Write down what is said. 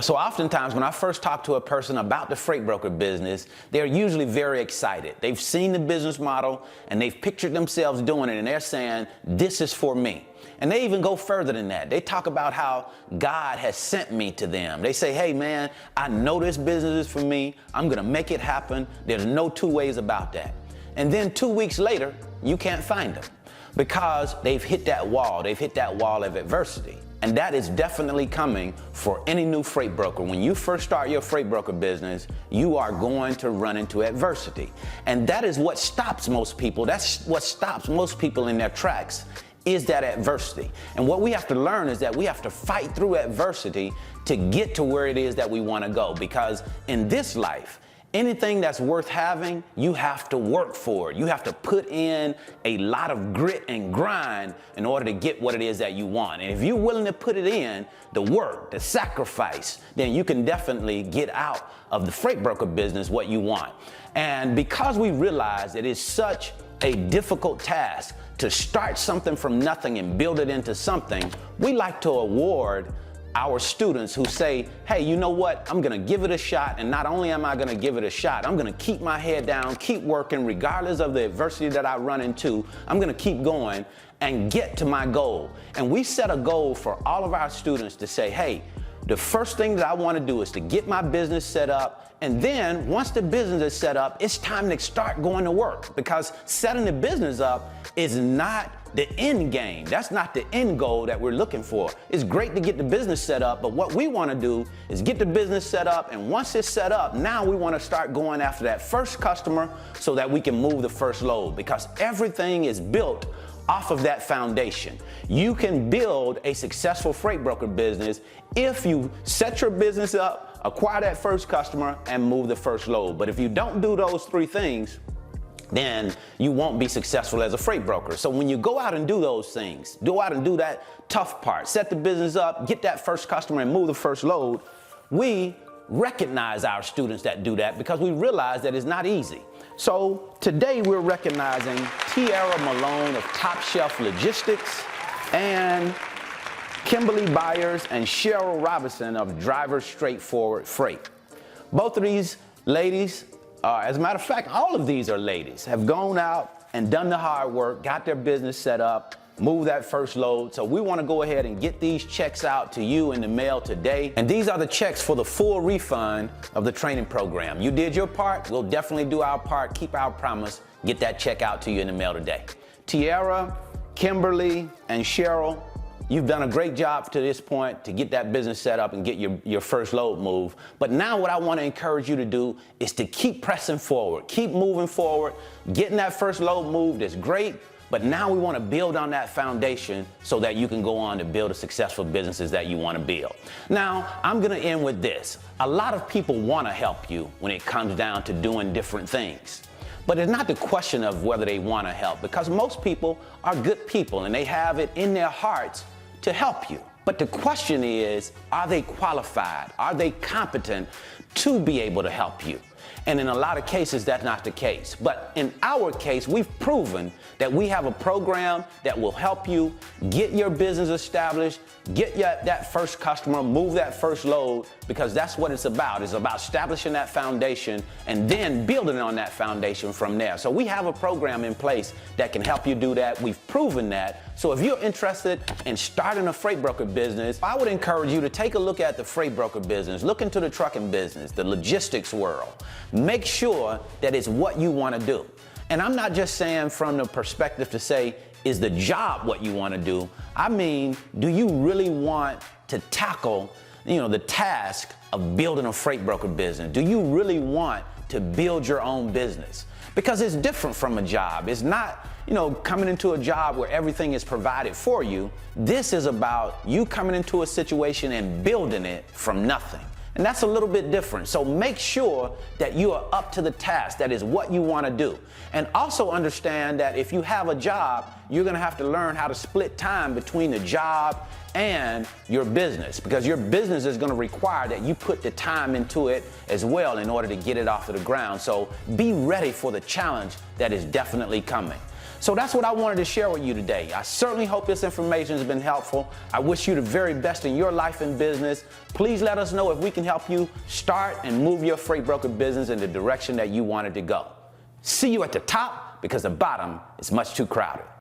So oftentimes when I first talk to a person about the freight broker business, they're usually very excited. They've seen the business model and they've pictured themselves doing it, and they're saying, this is for me. And they even go further than that. They talk about how God has sent me to them. They say, hey man, I know this business is for me. I'm gonna make it happen. There's no two ways about that. And then 2 weeks later, you can't find them because they've hit that wall. They've hit that wall of adversity. And that is definitely coming for any new freight broker. When you first start your freight broker business, you are going to run into adversity. And that is what stops most people. That's what stops most people in their tracks, is that adversity. And what we have to learn is that we have to fight through adversity to get to where it is that we want to go. Because in this life, anything that's worth having, you have to work for it. You have to put in a lot of grit and grind in order to get what it is that you want. And if you're willing to put it in, the work, the sacrifice, then you can definitely get out of the freight broker business what you want. And because we realize it is such a difficult task to start something from nothing and build it into something, we like to award our students who say, hey, you know what? I'm gonna give it a shot, and not only am I gonna give it a shot, I'm gonna keep my head down, keep working regardless of the adversity that I run into. I'm gonna keep going and get to my goal. And we set a goal for all of our students to say, hey, the first thing that I wanna do is to get my business set up, and then once the business is set up, it's time to start going to work, because setting the business up is not the end game. That's not the end goal that we're looking for. It's great to get the business set up, but what we want to do is get the business set up, and once it's set up, now we want to start going after that first customer so that we can move the first load, because everything is built off of that foundation. You can build a successful freight broker business if you set your business up, acquire that first customer, and move the first load. But if you don't do those three things, then you won't be successful as a freight broker. So when you go out and do those things, go out and do that tough part, set the business up, get that first customer, and move the first load, we recognize our students that do that because we realize that it's not easy. So today we're recognizing Tiara Malone of Top Shelf Logistics and Kimberly Byars and Cheryl Robinson of Driver Straightforward Freight. Both of these ladies, as a matter of fact, all of these are ladies, have gone out and done the hard work, got their business set up, moved that first load. So we want to go ahead and get these checks out to you in the mail today. And these are the checks for the full refund of the training program. You did your part, we'll definitely do our part, keep our promise, get that check out to you in the mail today. Tiara, Kimberly, and Cheryl, you've done a great job to this point to get that business set up and get your first load moved. But now what I want to encourage you to do is to keep pressing forward, keep moving forward. Getting that first load moved is great, but now we want to build on that foundation so that you can go on to build the successful businesses that you want to build. Now, I'm going to end with this. A lot of people want to help you when it comes down to doing different things. But it's not the question of whether they want to help, because most people are good people and they have it in their hearts to help you. But the question is, are they qualified? Are they competent to be able to help you? And in a lot of cases, that's not the case. But in our case, we've proven that we have a program that will help you get your business established, get that first customer, move that first load, because that's what it's about. It's about establishing that foundation and then building on that foundation from there. So we have a program in place that can help you do that. We've proven that. So if you're interested in starting a freight broker business, I would encourage you to take a look at the freight broker business, look into the trucking business, the logistics world. Make sure that it's what you want to do. And I'm not just saying from the perspective to say, is the job what you want to do? I mean, do you really want to tackle, the task of building a freight broker business? Do you really want to build your own business? Because it's different from a job. It's not, coming into a job where everything is provided for you. This is about you coming into a situation and building it from nothing. And that's a little bit different. So make sure that you are up to the task. That is what you want to do. And also understand that if you have a job, you're going to have to learn how to split time between the job and your business, because your business is going to require that you put the time into it as well in order to get it off of the ground. So be ready for the challenge that is definitely coming. So that's what I wanted to share with you today. I certainly hope this information has been helpful. I wish you the very best in your life and business. Please let us know if we can help you start and move your freight broker business in the direction that you want it to go. See you at the top, because the bottom is much too crowded.